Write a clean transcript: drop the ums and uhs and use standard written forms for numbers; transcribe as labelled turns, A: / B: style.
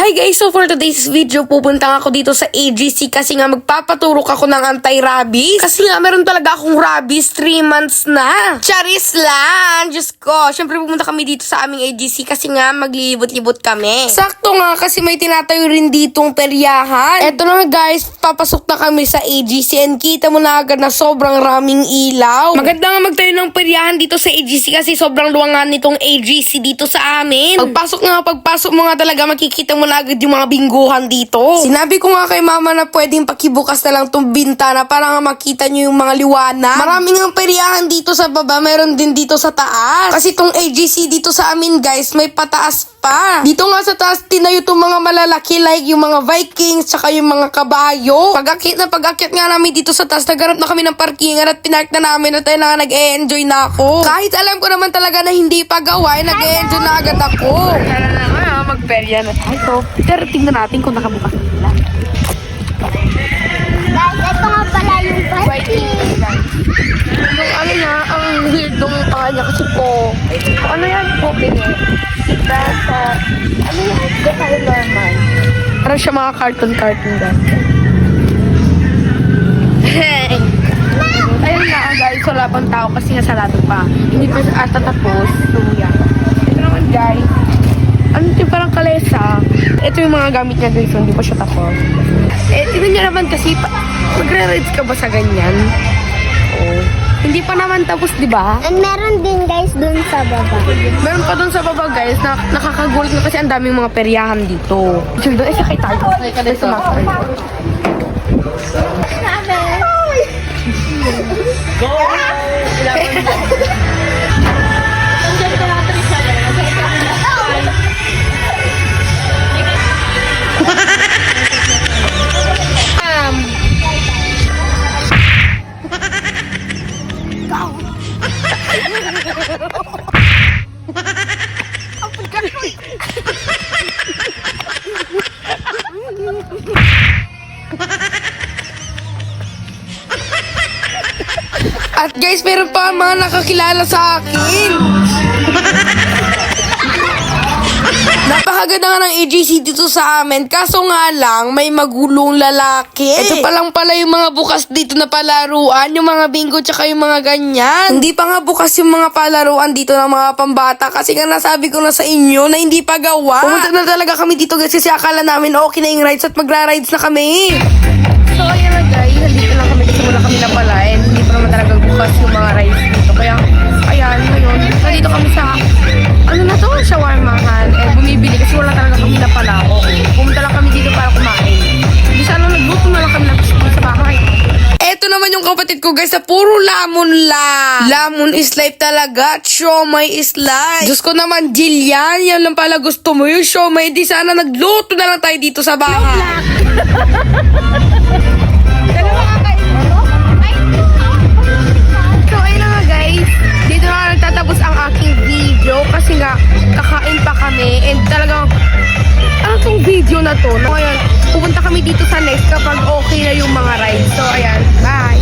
A: Hi guys! So for today's video, pupunta ako dito sa AGC kasi nga magpapaturok ako ng anti-rabies. Kasi nga meron talaga akong rabies 3 months na. Charis lang! Diyos ko! Siyempre pupunta kami dito sa aming AGC kasi nga maglilibot-libot kami. Sakto nga kasi may tinatayo rin ditong peryahan. Eto na nga guys, papasok na kami sa AGC and kita mo na agad na sobrang raming ilaw. Maganda nga magtayo ng peryahan dito sa AGC kasi sobrang luwangan nitong AGC dito sa amin. Pagpasok mo nga talaga makikita mo na agad yung mga bingguhan dito. Sinabi ko nga kay mama na pwedeng pakibukas na lang tong bintana para nga makita nyo yung mga liwanag. Maraming ang peryahan dito sa baba, meron din dito sa taas. Kasi tong AGC dito sa amin guys, may pataas pa. Dito nga sa taas, tinayo itong mga malalaki like yung mga Vikings, tsaka yung mga kabayo. Pag-akit nga namin dito sa taas, naghanap na kami ng parkingan at pinark na namin at na nag-e-enjoy na ako. Kahit alam ko naman talaga na hindi pa gawa, nag-e-enjoy na agad ako. Magperya na tayo. Pero tingnan natin kung nakabukas na sila.
B: Guys, ito nga pala yung parking.
A: Yung ano na, ang weird nung niya kasi po. Ano yan? Open eh. Ano yan? Hindi tayo normal. Parang siya mga cartoon guys. Hey! Ayun na guys, wala pang tao kasi nasarado pa. Hindi pa ata tapos. Luya. Ito naman guys. Ano ito parang kalesa. Ito yung mga gamit niya guys, hindi pa siya tapos. Tingnan niya naman kasi, magre-rides ka ba sa ganyan? Oo. Hindi pa naman tapos, di ba?
B: And meron din guys dun sa baba.
A: Meron pa dun sa baba guys, na nakakagulat na kasi ang daming mga peryahan dito. So doon, sakay tayo. Sakay ka din sa master. At guys, meron pa mga nakakilala sa akin. Napakaganda nga ng AGC dito sa amin. Kaso nga lang, may magulong lalaki. Ito pa lang pala yung mga bukas dito na palaruan. Yung mga bingo tsaka yung mga ganyan. Hindi pa nga bukas yung mga palaruan dito ng mga pambata. Kasi nga nasabi ko na sa inyo na hindi pa gawa. Pumunta na talaga kami dito guys kasi akala namin okay na yung rides at magra-rides na kami. So ayan na guys, nandito lang kami kasi wala kami na pala. And hindi pa naman talaga bukas yung mga rides dito. Kaya ayan, ngayon, nandito kami sa ano na to? Shawarmahan. Bumibili kasi wala talaga kami na pala. Pumunta lang kami dito para kumain. Hindi sana nagluto na lang kami sa bahay. Eto naman yung kapatid ko guys na puro lamon lang. Lamon is life talaga at siomay is life. Diyos ko naman, Jillian, yan lang pala gusto mo yung siomay. Di sana nagluto na lang tayo dito sa bahay. So ayun na nga guys, dito na nagtatapos ang aking video kasi nga kakain pa kami and talagang ano tong video na to? Ngayon, pupunta kami dito sa next kapag okay na yung mga rides. So ayan, bye!